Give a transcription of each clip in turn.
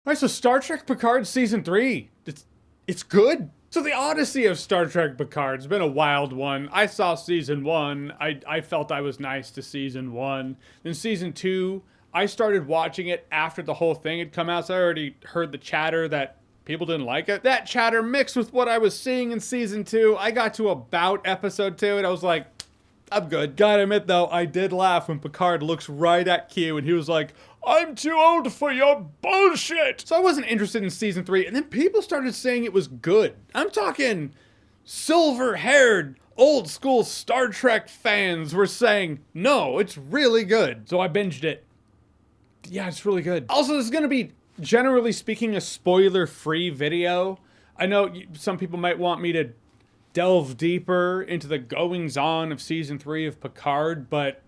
All right, so Star Trek Picard Season 3. It's good. So the odyssey of Star Trek Picard's been a wild one. I saw Season 1. I felt I was nice to Season 1. Then Season 2, I started watching it after the whole thing had come out, so I already heard the chatter that people didn't like it. That chatter mixed with what I was seeing in Season 2, I got to about Episode 2, and I was like, I'm good. Gotta admit, though, I did laugh when Picard looks right at Q, and he was like, I'm too old for your bullshit. So I wasn't interested in Season 3, and then people started saying it was good. I'm talking silver-haired, old-school Star Trek fans were saying, no, it's really good. So I binged it. Yeah, it's really good. Also, this is gonna be, generally speaking, a spoiler-free video. I know some people might want me to delve deeper into the goings-on of Season 3 of Picard, but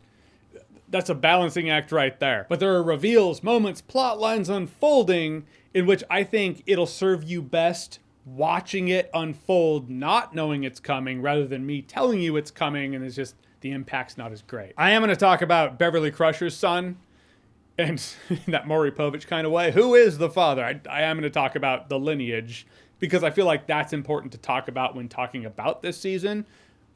that's a balancing act right there. But there are reveals, moments, plot lines unfolding in which I think it'll serve you best watching it unfold, not knowing it's coming, rather than me telling you it's coming and it's just the impact's not as great. I am going to talk about Beverly Crusher's son, and in that Maury Povich kind of way, who is the father? I am going to talk about the lineage, because I feel like that's important to talk about when talking about this season.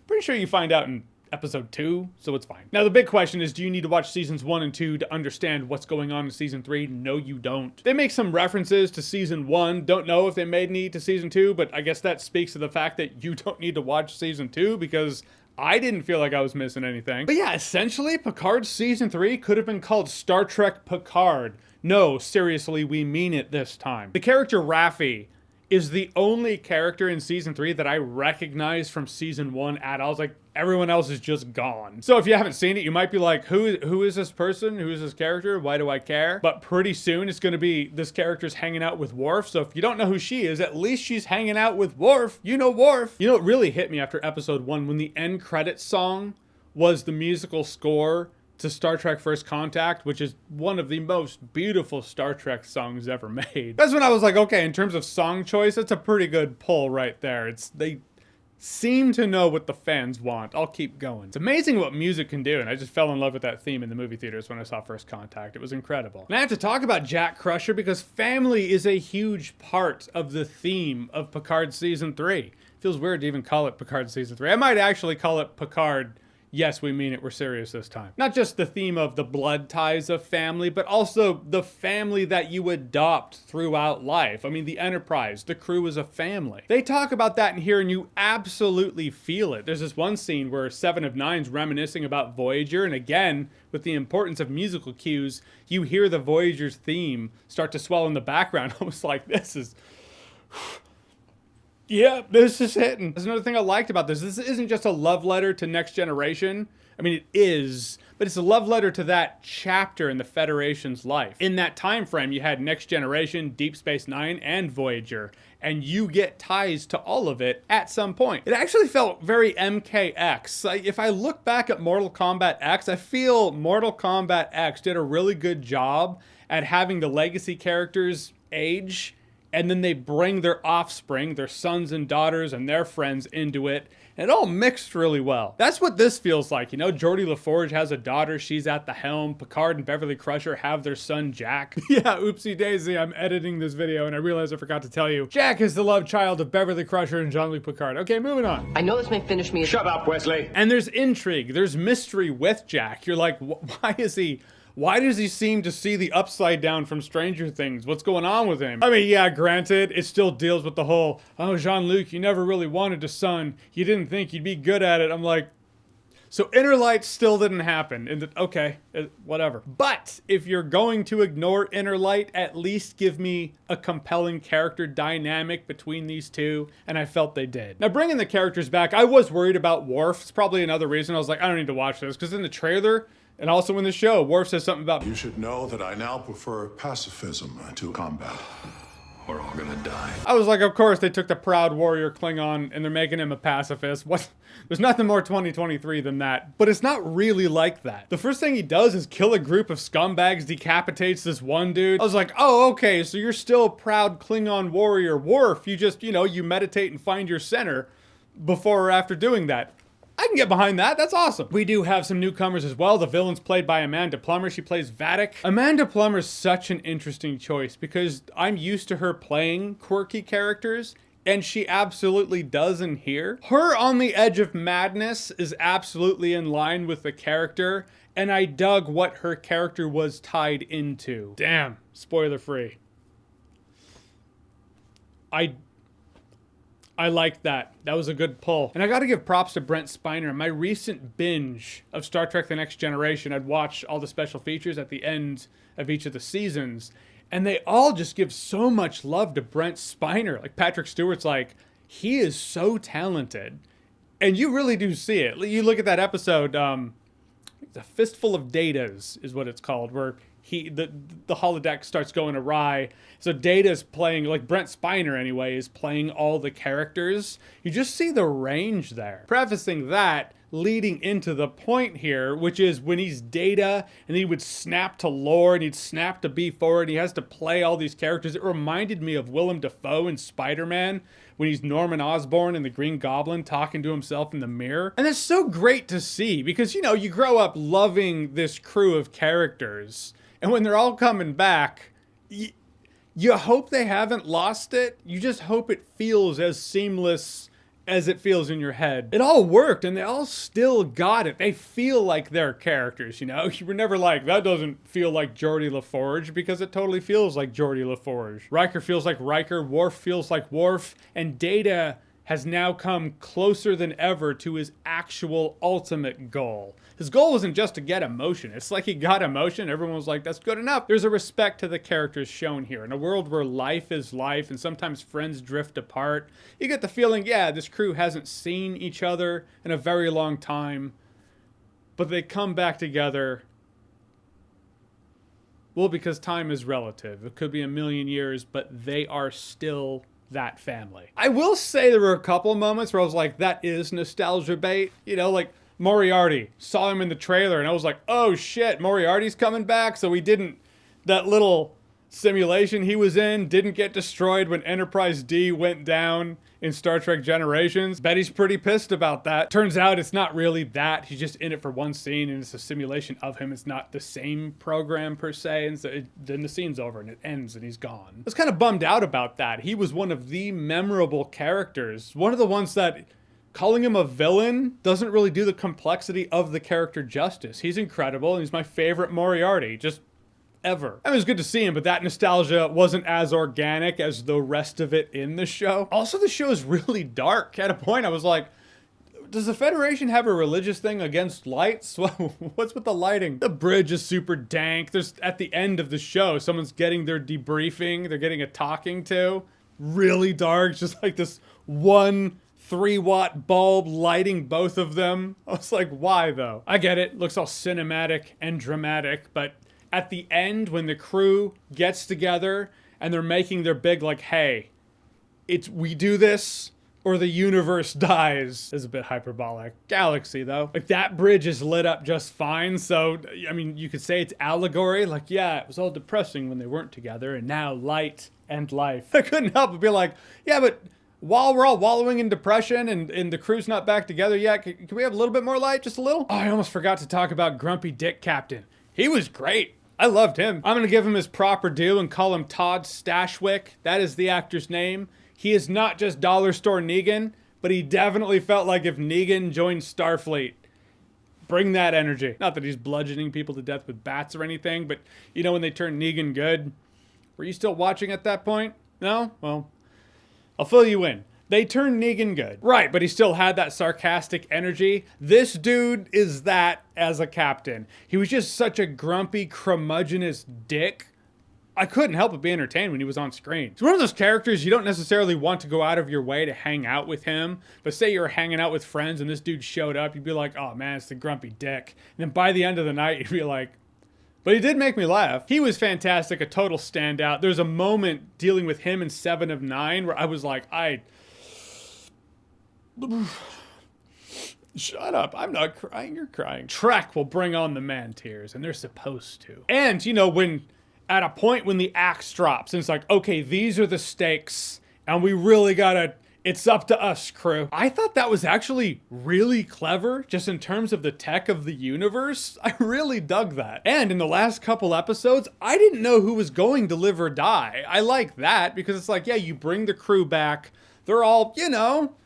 Pretty sure you find out in Episode 2, so it's fine. Now, the big question is, do you need to watch Seasons 1 and 2 to understand what's going on in Season 3? No, you don't. They make some references to Season 1. Don't know if they made any to Season 2, but I guess that speaks to the fact that you don't need to watch Season 2, because I didn't feel like I was missing anything. But yeah, essentially, Picard's Season 3 could have been called Star Trek Picard. No, seriously, we mean it this time. The character Raffi is the only character in Season 3 that I recognize from Season 1 at all. I was like, everyone else is just gone. So if you haven't seen it, you might be like, who is this person? Who is this character? Why do I care? But pretty soon it's gonna be this character's hanging out with Worf. So if you don't know who she is, at least she's hanging out with Worf. You know Worf. You know, it really hit me after Episode 1 when the end credits song was the musical score to Star Trek First Contact, which is one of the most beautiful Star Trek songs ever made. That's when I was like, okay, in terms of song choice, it's a pretty good pull right there. They seem to know what the fans want. I'll keep going. It's amazing what music can do, and I just fell in love with that theme in the movie theaters when I saw First Contact. It was incredible. And I have to talk about Jack Crusher because family is a huge part of the theme of Picard Season 3. Feels weird to even call it Picard Season 3. I might actually call it Picard, yes, we mean it, we're serious this time. Not just the theme of the blood ties of family, but also the family that you adopt throughout life. I mean, the Enterprise, the crew is a family. They talk about that in here and you absolutely feel it. There's this one scene where Seven of Nine's reminiscing about Voyager, and again, with the importance of musical cues, you hear the Voyager's theme start to swell in the background. I was like, this is... yeah, this is hitting. That's another thing I liked about this. This isn't just a love letter to Next Generation. I mean, it is, but it's a love letter to that chapter in the Federation's life. In that time frame, you had Next Generation, Deep Space Nine, and Voyager, and you get ties to all of it at some point. It actually felt very MKX. If I look back at Mortal Kombat X, I feel Mortal Kombat X did a really good job at having the legacy characters age, and then they bring their offspring, their sons and daughters and their friends into it. And it all mixed really well. That's what this feels like. You know, Geordie LaForge has a daughter. She's at the helm. Picard and Beverly Crusher have their son, Jack. Yeah, oopsie daisy. I'm editing this video and I realized I forgot to tell you. Jack is the love child of Beverly Crusher and Jean-Luc Picard. Okay, moving on. I know this may finish me. Shut up, Wesley. And there's intrigue. There's mystery with Jack. You're like, why does he seem to see the upside down from Stranger Things? What's going on with him? I mean, yeah, granted, it still deals with the whole, oh, Jean-Luc, you never really wanted a son. You didn't think you'd be good at it. I'm like, so Inner Light still didn't happen. And okay, whatever. But if you're going to ignore Inner Light, at least give me a compelling character dynamic between these two. And I felt they did. Now, bringing the characters back, I was worried about Worf. It's probably another reason I was like, I don't need to watch this. Because in the trailer, and also in the show, Worf says something about, you should know that I now prefer pacifism to combat. We're all gonna die. I was like, of course, they took the proud warrior Klingon and they're making him a pacifist. What? There's nothing more 2023 than that. But it's not really like that. The first thing he does is kill a group of scumbags, decapitates this one dude. I was like, oh, okay, so you're still a proud Klingon warrior. Worf, you just, you meditate and find your center before or after doing that. I can get behind that. That's awesome. We do have some newcomers as well. The villain's played by Amanda Plummer. She plays Vadic. Amanda Plummer's such an interesting choice because I'm used to her playing quirky characters, and she absolutely does in here. Her on the edge of madness is absolutely in line with the character, and I dug what her character was tied into. Damn, spoiler free. I liked that. That was a good pull. And I gotta give props to Brent Spiner. My recent binge of Star Trek The Next Generation, I'd watch all the special features at the end of each of the seasons, and they all just give so much love to Brent Spiner. Like Patrick Stewart's like, he is so talented. And you really do see it. You look at that episode, The Fistful of Datas is what it's called, where the holodeck starts going awry. So Data's playing, like Brent Spiner anyway, is playing all the characters. You just see the range there. Prefacing that, leading into the point here, which is when he's Data and he would snap to lore and he'd snap to B4 and he has to play all these characters. It reminded me of Willem Dafoe in Spider-Man when he's Norman Osborn and the Green Goblin talking to himself in the mirror. And it's so great to see because, you know, you grow up loving this crew of characters, and when they're all coming back, you hope they haven't lost it. You just hope it feels as seamless as it feels in your head. It all worked, and they all still got it. They feel like they're characters, you know? You were never like, that doesn't feel like Geordi LaForge, because it totally feels like Geordi LaForge. Riker feels like Riker, Worf feels like Worf, and Data has now come closer than ever to his actual ultimate goal. His goal wasn't just to get emotion. It's like he got emotion. Everyone was like, that's good enough. There's a respect to the characters shown here. In a world where life is life and sometimes friends drift apart, you get the feeling, yeah, this crew hasn't seen each other in a very long time, but they come back together. Well, because time is relative. It could be a million years, but they are still that family. I will say there were a couple moments where I was like, that is nostalgia bait. You know, like Moriarty, saw him in the trailer and I was like, oh shit, Moriarty's coming back. So that little simulation he was in didn't get destroyed when Enterprise D went down in Star Trek Generations. Betty's pretty pissed about that. Turns out it's not really that. He's just in it for one scene and it's a simulation of him. It's not the same program per se. And so then the scene's over and it ends and he's gone. I was kind of bummed out about that. He was one of the memorable characters. One of the ones that calling him a villain doesn't really do the complexity of the character justice. He's incredible and he's my favorite Moriarty. Just ever. I mean, it was good to see him, but that nostalgia wasn't as organic as the rest of it in the show. Also, the show is really dark. At a point, I was like, does the Federation have a religious thing against lights? What's with the lighting? The bridge is super dank. There's, at the end of the show, someone's getting their debriefing. They're getting a talking to. Really dark. Just like this one 3-watt bulb lighting both of them. I was like, why though? I get it. Looks all cinematic and dramatic, but at the end, when the crew gets together and they're making their big, like, hey, we do this or the universe dies, is a bit hyperbolic. Galaxy, though. Like, that bridge is lit up just fine. So, I mean, you could say it's allegory. Like, yeah, it was all depressing when they weren't together, and now light and life. I couldn't help but be like, yeah, but while we're all wallowing in depression and the crew's not back together yet, can we have a little bit more light? Just a little? Oh, I almost forgot to talk about Grumpy Dick Captain. He was great. I loved him. I'm going to give him his proper due and call him Todd Stashwick. That is the actor's name. He is not just Dollar Store Negan, but he definitely felt like if Negan joined Starfleet. Bring that energy. Not that he's bludgeoning people to death with bats or anything, but you know when they turn Negan good? Were you still watching at that point? No? Well, I'll fill you in. They turned Negan good. Right, but he still had that sarcastic energy. This dude is that as a captain. He was just such a grumpy, curmudgeonous dick. I couldn't help but be entertained when he was on screen. He's one of those characters you don't necessarily want to go out of your way to hang out with him. But say you're hanging out with friends and this dude showed up, you'd be like, oh man, it's the grumpy dick. And then by the end of the night, you'd be like, but he did make me laugh. He was fantastic, a total standout. There's a moment dealing with him in 7 of 9 where I was like, shut up. I'm not crying. You're crying. Trek will bring on the man tears, and they're supposed to. And, you know, when at a point when the axe drops, and it's like, okay, these are the stakes, and we really gotta It's up to us, crew. I thought that was actually really clever, just in terms of the tech of the universe. I really dug that. And in the last couple episodes, I didn't know who was going to live or die. I like that because it's like, yeah, you bring the crew back. They're all, you know,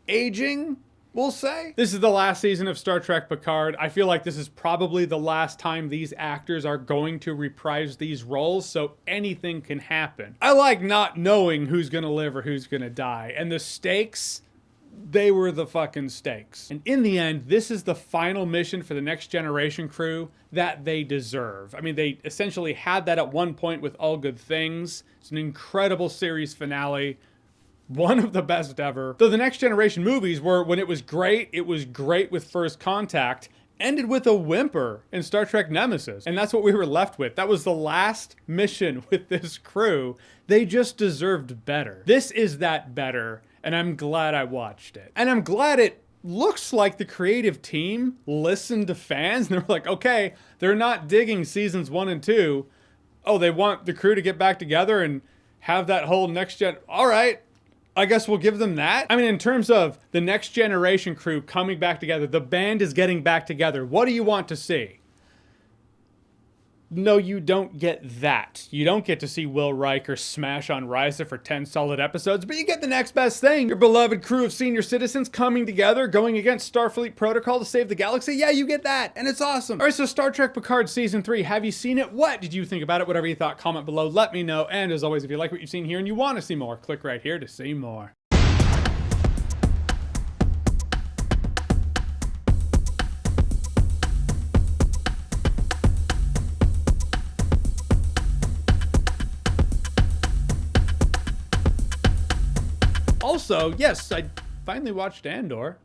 aging, we'll say. This is the last season of Star Trek Picard. I feel like this is probably the last time these actors are going to reprise these roles, so anything can happen. I like not knowing who's gonna live or who's gonna die. And the stakes, they were the fucking stakes. And in the end, this is the final mission for the Next Generation crew that they deserve. I mean, they essentially had that at one point with All Good Things. It's an incredible series finale. One of the best ever. Though the Next Generation movies were, when it was great with First Contact, ended with a whimper in Star Trek Nemesis. And that's what we were left with. That was the last mission with this crew. They just deserved better. This is that better, and I'm glad I watched it. And I'm glad it looks like the creative team listened to fans, and they're like, okay, they're not digging seasons 1 and 2. Oh, they want the crew to get back together and have that whole next gen. All right. I guess we'll give them that. I mean, in terms of the Next Generation crew coming back together, the band is getting back together. What do you want to see? No, you don't get that. You don't get to see Will Riker smash on Risa for 10 solid episodes, but you get the next best thing. Your beloved crew of senior citizens coming together, going against Starfleet protocol to save the galaxy. Yeah, you get that, and it's awesome. All right, so Star Trek Picard Season 3, have you seen it? What did you think about it? Whatever you thought, comment below, let me know. And as always, if you like what you've seen here and you want to see more, click right here to see more. Also, yes, I finally watched Andor.